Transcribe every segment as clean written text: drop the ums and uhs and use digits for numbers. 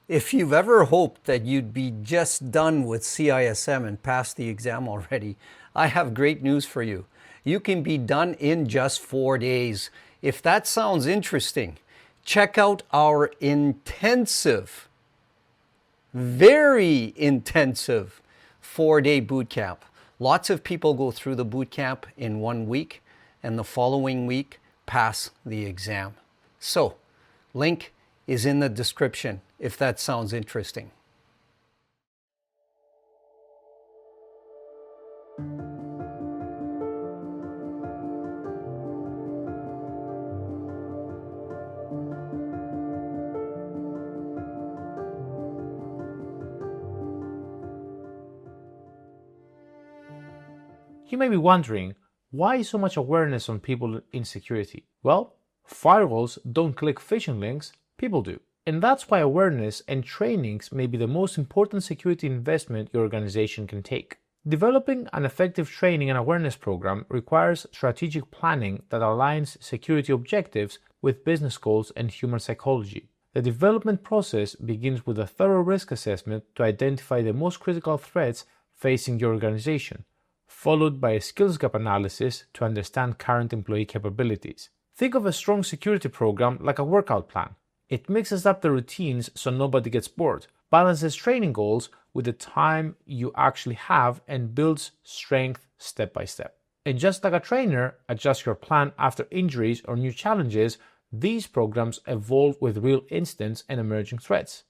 If you've ever hoped that you'd be just done with CISM and passed the exam already, I have great news for you. You can be done in just 4 days. If that sounds interesting, check out our intensive, very intensive 4-day bootcamp. Lots of people go through the bootcamp in 1 week and the following week pass the exam. So, link is in the description if that sounds interesting. You may be wondering, why so much awareness on people in security? Well, firewalls don't click phishing links, people do. And that's why awareness and trainings may be the most important security investment your organization can take. Developing an effective training and awareness program requires strategic planning that aligns security objectives with business goals and human psychology. The development process begins with a thorough risk assessment to identify the most critical threats facing your organization, followed by a skills gap analysis to understand current employee capabilities. Think of a strong security program like a workout plan. It mixes up the routines so nobody gets bored, balances training goals with the time you actually have, and builds strength step by step. And just like a trainer adjusts your plan after injuries or new challenges, these programs evolve with real incidents and emerging threats.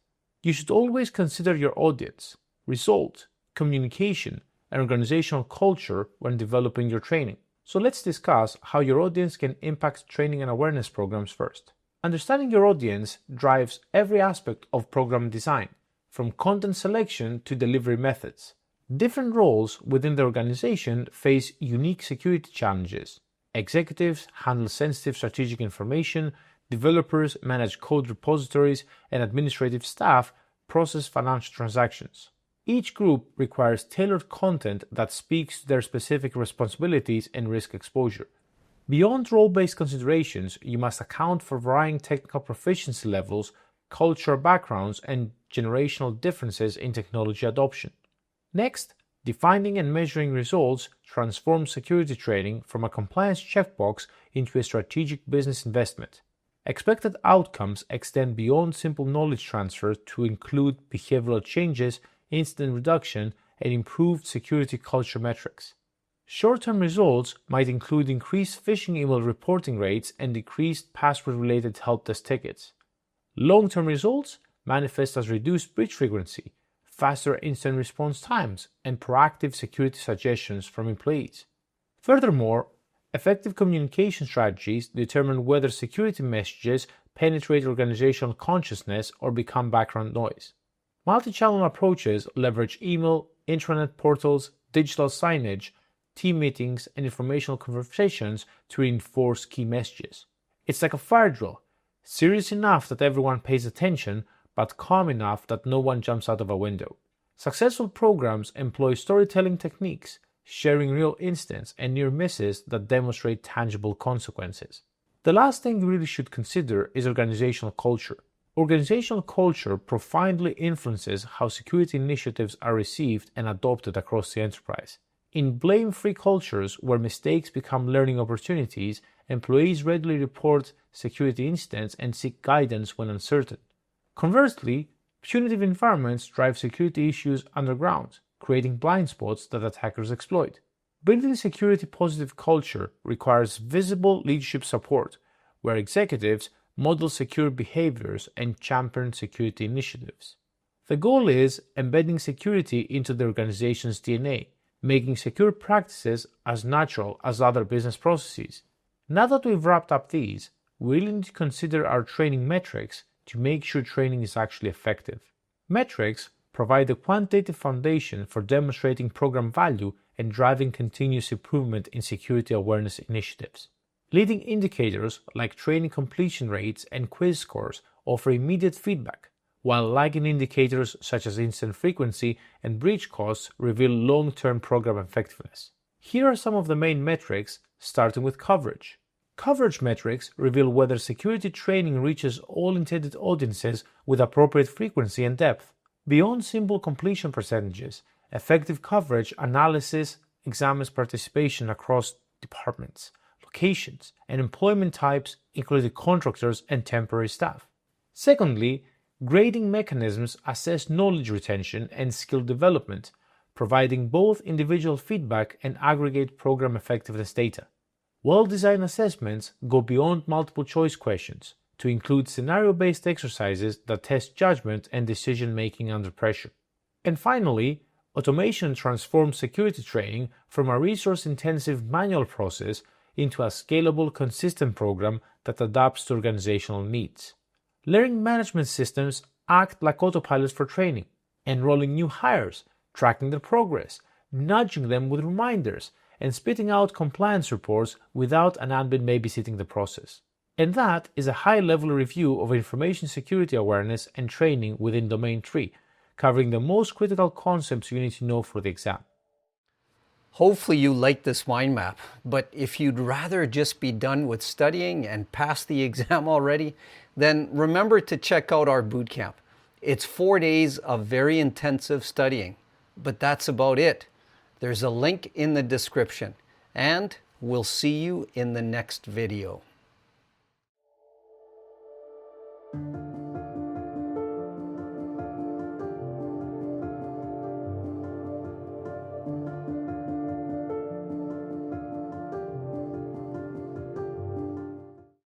You should always consider your audience, result, communication, and organizational culture when developing your training. So let's discuss how your audience can impact training and awareness programs first. Understanding your audience drives every aspect of program design, from content selection to delivery methods. Different roles within the organization face unique security challenges. Executives handle sensitive strategic information, developers manage code repositories, and administrative staff process financial transactions. Each group requires tailored content that speaks to their specific responsibilities and risk exposure. Beyond role-based considerations, you must account for varying technical proficiency levels, cultural backgrounds, and generational differences in technology adoption. Next, defining and measuring results transforms security training from a compliance checkbox into a strategic business investment. Expected outcomes extend beyond simple knowledge transfer to include behavioral changes, incident reduction, and improved security culture metrics. Short-term results might include increased phishing email reporting rates and decreased password-related help desk tickets. Long-term results manifest as reduced breach frequency, faster incident response times, and proactive security suggestions from employees. Furthermore, effective communication strategies determine whether security messages penetrate organizational consciousness or become background noise. Multi-channel approaches leverage email, intranet portals, digital signage, team meetings, and informational conversations to reinforce key messages. It's like a fire drill, serious enough that everyone pays attention, but calm enough that no one jumps out of a window. Successful programs employ storytelling techniques, sharing real incidents and near misses that demonstrate tangible consequences. The last thing you really should consider is organizational culture. Organizational culture profoundly influences how security initiatives are received and adopted across the enterprise. In blame-free cultures where mistakes become learning opportunities, employees readily report security incidents and seek guidance when uncertain. Conversely, punitive environments drive security issues underground, creating blind spots that attackers exploit. Building security-positive culture requires visible leadership support, where executives model secure behaviors and champion security initiatives. The goal is embedding security into the organization's DNA, making secure practices as natural as other business processes. Now that we've wrapped up these, we really need to consider our training metrics to make sure training is actually effective. Metrics provide the quantitative foundation for demonstrating program value and driving continuous improvement in security awareness initiatives. Leading indicators like training completion rates and quiz scores offer immediate feedback, while lagging indicators such as incident frequency and breach costs reveal long-term program effectiveness. Here are some of the main metrics, starting with coverage. Coverage metrics reveal whether security training reaches all intended audiences with appropriate frequency and depth. Beyond simple completion percentages, effective coverage analysis examines participation across departments, locations, and employment types, including contractors and temporary staff. Secondly, grading mechanisms assess knowledge retention and skill development, providing both individual feedback and aggregate program effectiveness data. Well-designed assessments go beyond multiple choice questions to include scenario-based exercises that test judgment and decision-making under pressure. And finally, automation transforms security training from a resource-intensive manual process into a scalable, consistent program that adapts to organizational needs. Learning management systems act like autopilots for training, enrolling new hires, tracking their progress, nudging them with reminders, and spitting out compliance reports without an admin babysitting the process. And that is a high-level review of information security awareness and training within Domain 3, covering the most critical concepts you need to know for the exam. Hopefully you like this mind map, but if you'd rather just be done with studying and pass the exam already, then remember to check out our bootcamp. It's 4 days of very intensive studying, but that's about it. There's a link in the description, and we'll see you in the next video.